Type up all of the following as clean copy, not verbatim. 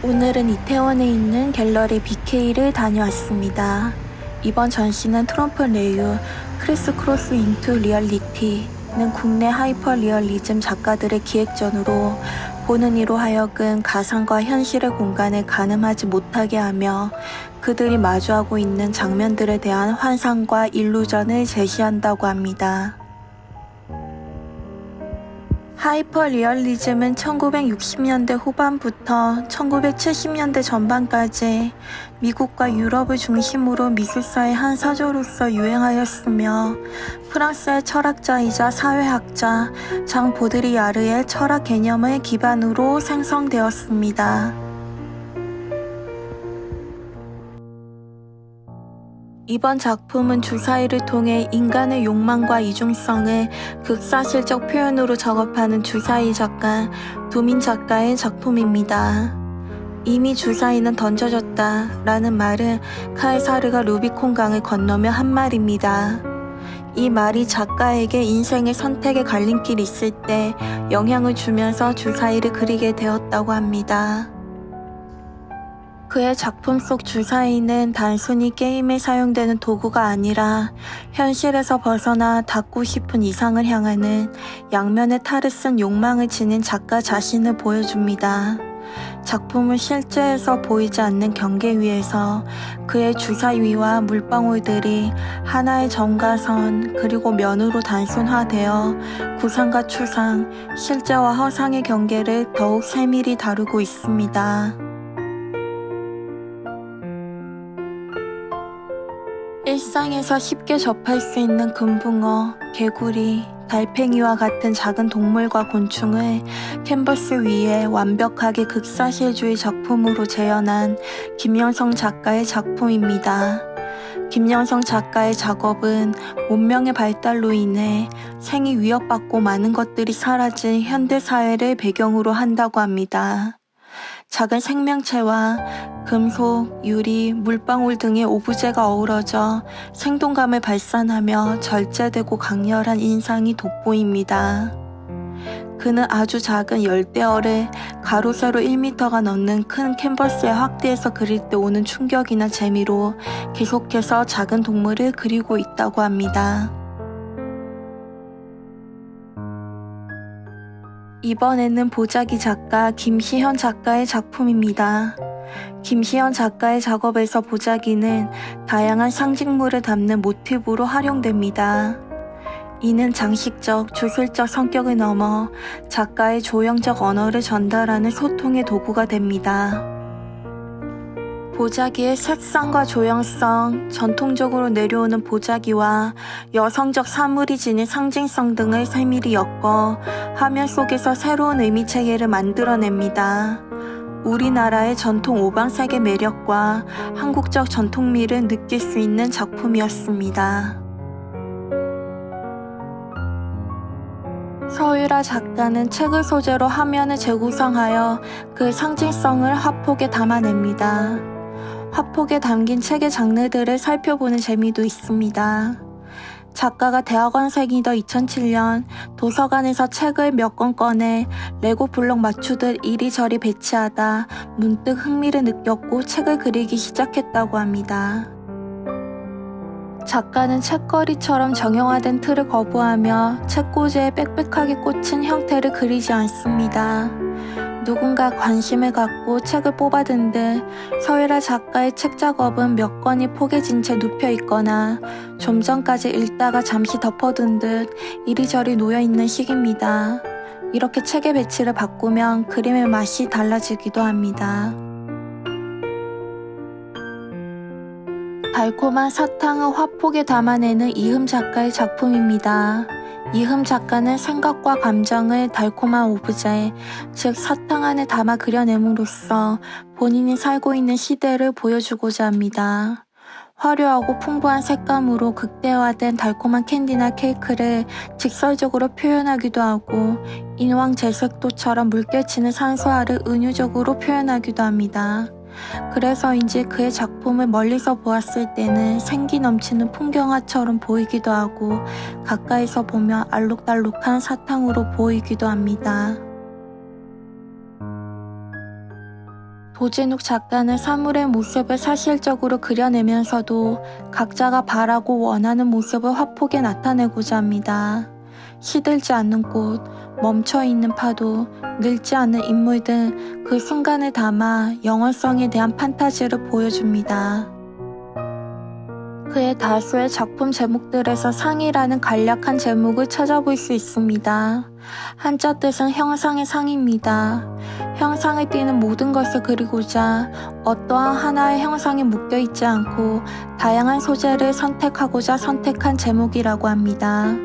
오늘은 이태원에 있는 갤러리 BK를 다녀왔습니다. 이번 전시는 트럼프 레유 크리스 크로스 인투 리얼리티는 국내 하이퍼 리얼리즘 작가들의 기획전으로 보는 이로 하여금 가상과 현실의 공간을 가늠하지 못하게 하며 그들이 마주하고 있는 장면들에 대한 환상과 일루전을 제시한다고 합니다. 하이퍼 리얼리즘은 1960년대 후반부터 1970년대 전반까지 미국과 유럽을 중심으로 미술사의 한 사조로서 유행하였으며 프랑스의 철학자이자 사회학자 장 보드리야르의 철학 개념을 기반으로 생성되었습니다. 이번 작품은 주사위를 통해 인간의 욕망과 이중성을 극사실적 표현으로 작업하는 주사위 작가 도민 작가의 작품입니다. 이미 주사위는 던져졌다 라는 말은 카에사르가 루비콘 강을 건너며 한 말입니다. 이 말이 작가에게 인생의 선택의 갈림길이 있을 때 영향을 주면서 주사위를 그리게 되었다고 합니다. 그의 작품 속 주사위는 단순히 게임에 사용되는 도구가 아니라 현실에서 벗어나 닿고 싶은 이상을 향하는 양면의 탈을 쓴 욕망을 지닌 작가 자신을 보여줍니다. 작품은 실제에서 보이지 않는 경계 위에서 그의 주사위와 물방울들이 하나의 점과 선 그리고 면으로 단순화되어 구상과 추상, 실제와 허상의 경계를 더욱 세밀히 다루고 있습니다. 일상에서 쉽게 접할 수 있는 금붕어, 개구리, 달팽이와 같은 작은 동물과 곤충을 캔버스 위에 완벽하게 극사실주의 작품으로 재현한 김영성 작가의 작품입니다. 김영성 작가의 작업은 문명의 발달로 인해 생이 위협받고 많은 것들이 사라진 현대사회를 배경으로 한다고 합니다. 작은 생명체와 금속, 유리, 물방울 등의 오브제가 어우러져 생동감을 발산하며 절제되고 강렬한 인상이 돋보입니다. 그는 아주 작은 열대어를 가로 세로 1m가 넘는 큰 캔버스에 확대해서 그릴 때 오는 충격이나 재미로 계속해서 작은 동물을 그리고 있다고 합니다. 이번에는 보자기 작가 김시현 작가의 작품입니다. 김시현 작가의 작업에서 보자기는 다양한 상징물을 담는 모티브로 활용됩니다. 이는 장식적, 주술적 성격을 넘어 작가의 조형적 언어를 전달하는 소통의 도구가 됩니다. 보자기의 색상과 조형성, 전통적으로 내려오는 보자기와 여성적 사물이 지닌 상징성 등을 세밀히 엮어 화면 속에서 새로운 의미체계를 만들어냅니다. 우리나라의 전통 오방색의 매력과 한국적 전통미를 느낄 수 있는 작품이었습니다. 서유라 작가는 책을 소재로 화면을 재구성하여 그 상징성을 화폭에 담아냅니다. 화폭에 담긴 책의 장르들을 살펴보는 재미도 있습니다. 작가가 대학원생이던 2007년 도서관에서 책을 몇 권 꺼내 레고 블록 맞추듯 이리저리 배치하다 문득 흥미를 느꼈고 책을 그리기 시작했다고 합니다. 작가는 책거리처럼 정형화된 틀을 거부하며 책꽂이에 빽빽하게 꽂힌 형태를 그리지 않습니다. 누군가 관심을 갖고 책을 뽑아든 듯 서유라 작가의 책 작업은 몇 권이 포개진 채 눕혀 있거나 좀 전까지 읽다가 잠시 덮어둔 듯 이리저리 놓여있는 식입니다. 이렇게 책의 배치를 바꾸면 그림의 맛이 달라지기도 합니다. 달콤한 사탕을 화폭에 담아내는 이흠 작가의 작품입니다. 이흠 작가는 생각과 감정을 달콤한 오브제, 즉 사탕 안에 담아 그려냄으로써 본인이 살고 있는 시대를 보여주고자 합니다. 화려하고 풍부한 색감으로 극대화된 달콤한 캔디나 케이크를 직설적으로 표현하기도 하고 인왕제색도처럼 물결치는 산소화를 은유적으로 표현하기도 합니다. 그래서인지 그의 작품을 멀리서 보았을 때는 생기 넘치는 풍경화처럼 보이기도 하고 가까이서 보면 알록달록한 사탕으로 보이기도 합니다. 도진욱 작가는 사물의 모습을 사실적으로 그려내면서도 각자가 바라고 원하는 모습을 화폭에 나타내고자 합니다. 시들지 않는 꽃, 멈춰있는 파도, 늙지 않는 인물 등 그 순간을 담아 영원성에 대한 판타지를 보여줍니다. 그의 다수의 작품 제목들에서 상이라는 간략한 제목을 찾아볼 수 있습니다. 한자 뜻은 형상의 상입니다. 형상을 띠는 모든 것을 그리고자 어떠한 하나의 형상에 묶여있지 않고 다양한 소재를 선택하고자 선택한 제목이라고 합니다.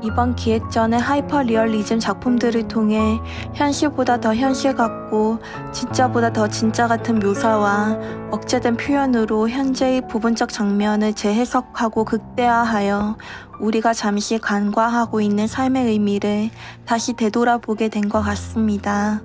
이번 기획전의 하이퍼리얼리즘 작품들을 통해 현실보다 더 현실 같고 진짜보다 더 진짜 같은 묘사와 억제된 표현으로 현재의 부분적 장면을 재해석하고 극대화하여 우리가 잠시 간과하고 있는 삶의 의미를 다시 되돌아보게 된 것 같습니다.